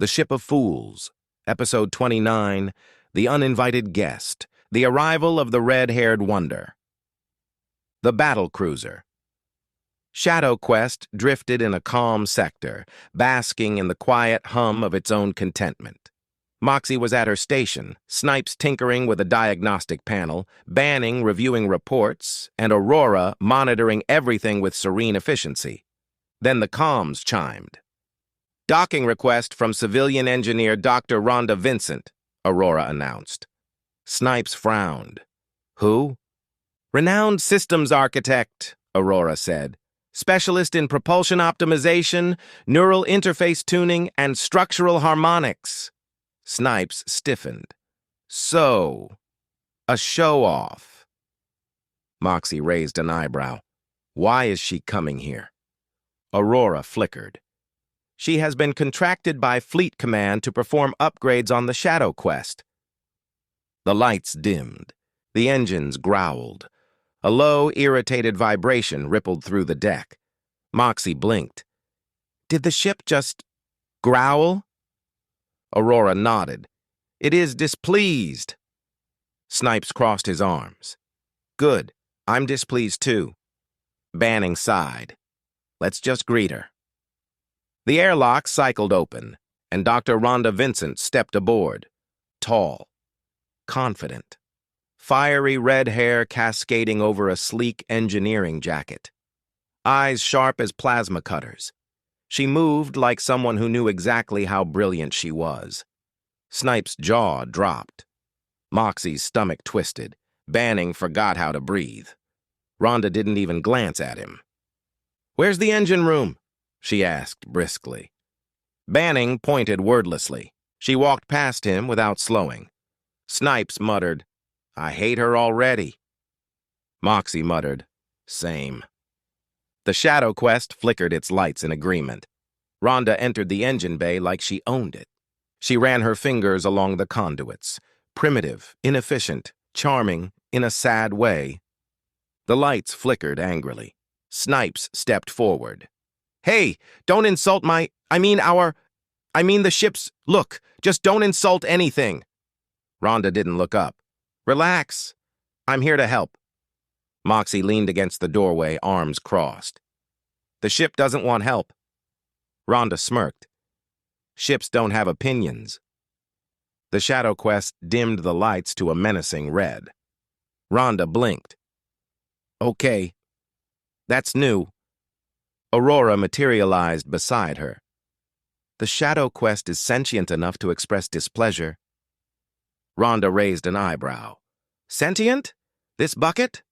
The Ship of Fools, Episode 29, The Uninvited Guest, The Arrival of the Red-Haired Wonder. The Battle Cruiser. Shadow Quest drifted in a calm sector, basking in the quiet hum of its own contentment. Moxie was at her station, Snipes tinkering with a diagnostic panel, Banning reviewing reports, and Aurora monitoring everything with serene efficiency. Then the comms chimed. "Docking request from civilian engineer Dr. Rhonda Vincent," Aurora announced. Snipes frowned. "Who?" "Renowned systems architect," Aurora said. "Specialist in propulsion optimization, neural interface tuning, and structural harmonics." Snipes stiffened. "So, a show-off." Moxie raised an eyebrow. "Why is she coming here?" Aurora flickered. "She has been contracted by Fleet Command to perform upgrades on the Shadow Quest." The lights dimmed. The engines growled. A low, irritated vibration rippled through the deck. Moxie blinked. "Did the ship just growl?" Aurora nodded. "It is displeased." Snipes crossed his arms. "Good. I'm displeased too." Banning sighed. "Let's just greet her." The airlock cycled open, and Dr. Rhonda Vincent stepped aboard. Tall, confident, fiery red hair cascading over a sleek engineering jacket. Eyes sharp as plasma cutters. She moved like someone who knew exactly how brilliant she was. Snipes' jaw dropped. Moxie's stomach twisted. Banning forgot how to breathe. Rhonda didn't even glance at him. "Where's the engine room?" she asked briskly. Banning pointed wordlessly. She walked past him without slowing. Snipes muttered, "I hate her already." Moxie muttered, "Same." The Shadow Quest flickered its lights in agreement. Rhonda entered the engine bay like she owned it. She ran her fingers along the conduits. Primitive, inefficient, charming, in a sad way. The lights flickered angrily. Snipes stepped forward. "Hey, don't insult the ship's, look, just don't insult anything." Rhonda didn't look up. "Relax. I'm here to help." Moxie leaned against the doorway, arms crossed. "The ship doesn't want help." Rhonda smirked. "Ships don't have opinions." The Shadow Quest dimmed the lights to a menacing red. Rhonda blinked. "Okay. That's new." Aurora materialized beside her. "The Shadow Quest is sentient enough to express displeasure." Rhonda raised an eyebrow. "Sentient? This bucket?"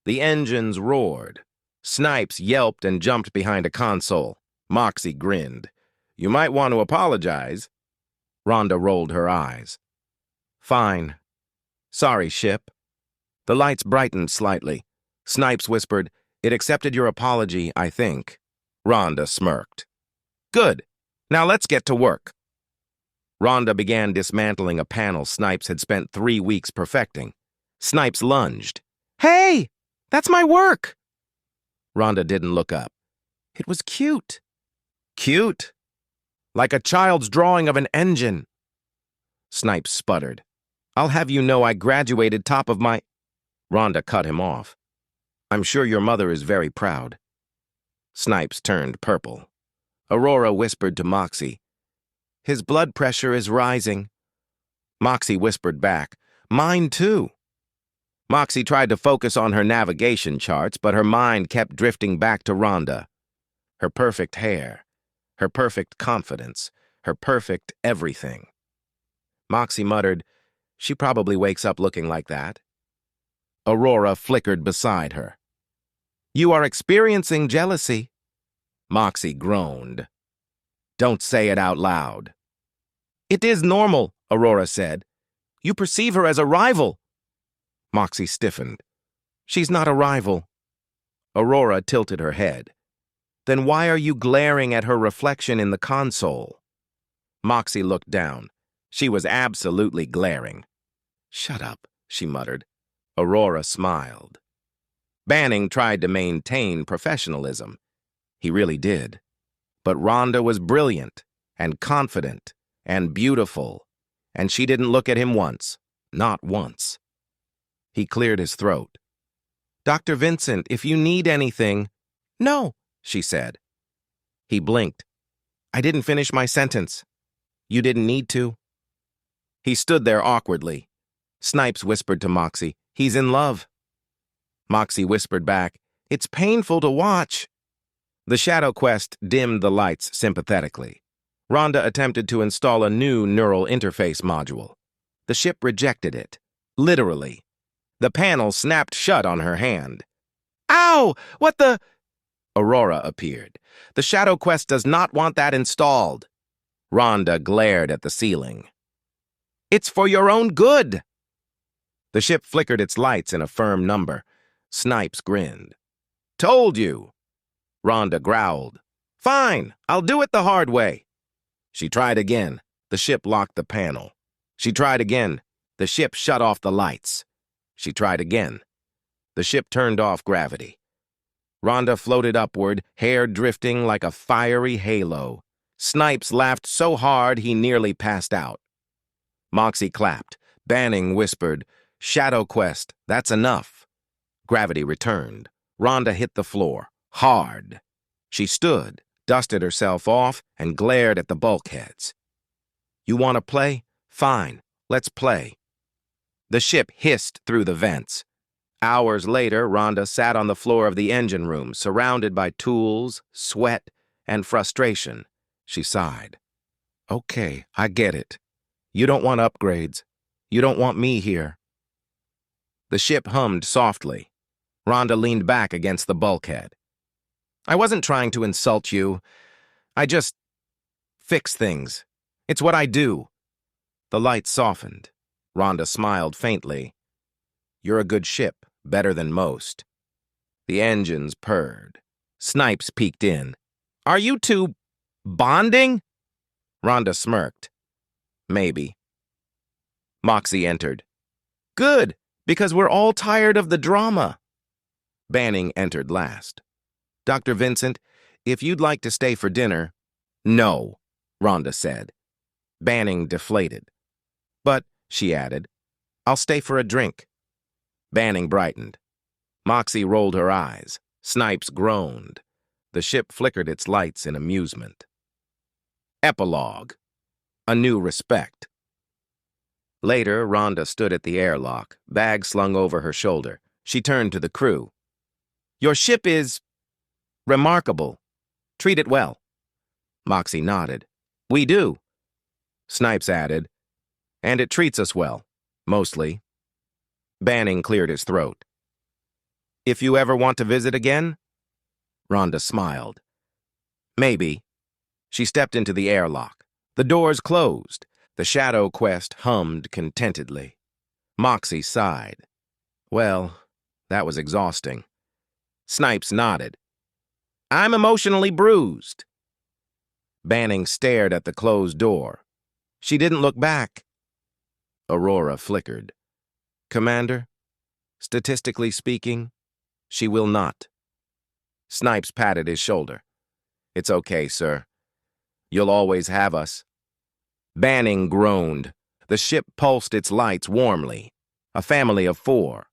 The engines roared. Snipes yelped and jumped behind a console. Moxie grinned. "You might want to apologize." Rhonda rolled her eyes. "Fine. Sorry, ship." The lights brightened slightly. Snipes whispered, "It accepted your apology, I think." Rhonda smirked. "Good. Now let's get to work." Rhonda began dismantling a panel Snipes had spent 3 weeks perfecting. Snipes lunged. "Hey! That's my work!" Rhonda didn't look up. "It was cute." "Cute? Like a child's drawing of an engine." Snipes sputtered. "I'll have you know I graduated top of my—" Rhonda cut him off. "I'm sure your mother is very proud." Snipes turned purple. Aurora whispered to Moxie, "His blood pressure is rising." Moxie whispered back, "Mine too." Moxie tried to focus on her navigation charts, but her mind kept drifting back to Rhonda. Her perfect hair, her perfect confidence, her perfect everything. Moxie muttered, "She probably wakes up looking like that." Aurora flickered beside her. "You are experiencing jealousy." Moxie groaned. "Don't say it out loud." "It is normal," Aurora said. "You perceive her as a rival." Moxie stiffened. "She's not a rival." Aurora tilted her head. "Then why are you glaring at her reflection in the console?" Moxie looked down. She was absolutely glaring. "Shut up," she muttered. Aurora smiled. Banning tried to maintain professionalism. He really did. But Rhonda was brilliant, and confident and beautiful, and she didn't look at him once, not once. He cleared his throat. "Dr. Vincent, if you need anything—" "No," she said. He blinked. "I didn't finish my sentence. You didn't need to." He stood there awkwardly. Snipes whispered to Moxie, "He's in love." Moxie whispered back, "It's painful to watch." The Shadow Quest dimmed the lights sympathetically. Rhonda attempted to install a new neural interface module. The ship rejected it. Literally. The panel snapped shut on her hand. "Ow! What the—" Aurora appeared. "The Shadow Quest does not want that installed." Rhonda glared at the ceiling. "It's for your own good." The ship flickered its lights in a firm number. Snipes grinned. "Told you." Rhonda growled. "Fine, I'll do it the hard way." She tried again. The ship locked the panel. She tried again. The ship shut off the lights. She tried again. The ship turned off gravity. Rhonda floated upward, hair drifting like a fiery halo. Snipes laughed so hard he nearly passed out. Moxie clapped. Banning whispered, "Shadow Quest, that's enough." Gravity returned. Rhonda hit the floor. Hard. She stood, dusted herself off, and glared at the bulkheads. "You want to play? Fine, let's play." The ship hissed through the vents. Hours later, Rhonda sat on the floor of the engine room, surrounded by tools, sweat, and frustration. She sighed. "Okay, I get it. You don't want upgrades. You don't want me here." The ship hummed softly. Rhonda leaned back against the bulkhead. "I wasn't trying to insult you. I just fix things. It's what I do." The lights softened. Rhonda smiled faintly. "You're a good ship, better than most." The engines purred. Snipes peeked in. "Are you two bonding?" Rhonda smirked. "Maybe." Moxie entered. "Good, because we're all tired of the drama." Banning entered last. "Dr. Vincent, if you'd like to stay for dinner—" "No," Rhonda said. Banning deflated. "But," she added, "I'll stay for a drink." Banning brightened. Moxie rolled her eyes. Snipes groaned. The ship flickered its lights in amusement. Epilogue. A new respect. Later, Rhonda stood at the airlock, bag slung over her shoulder. She turned to the crew. "Your ship is remarkable. Treat it well." Moxie nodded. "We do." Snipes added, "And it treats us well, mostly." Banning cleared his throat. "If you ever want to visit again?" Rhonda smiled. "Maybe." She stepped into the airlock. The doors closed. The Shadow Quest hummed contentedly. Moxie sighed. "Well, that was exhausting." Snipes nodded. "I'm emotionally bruised." Banning stared at the closed door. She didn't look back. Aurora flickered. "Commander, statistically speaking, she will not." Snipes patted his shoulder. "It's okay, sir. You'll always have us." Banning groaned. The ship pulsed its lights warmly. A family of 4,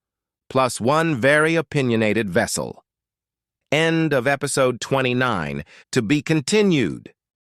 plus one very opinionated vessel. End of episode 29, to be continued.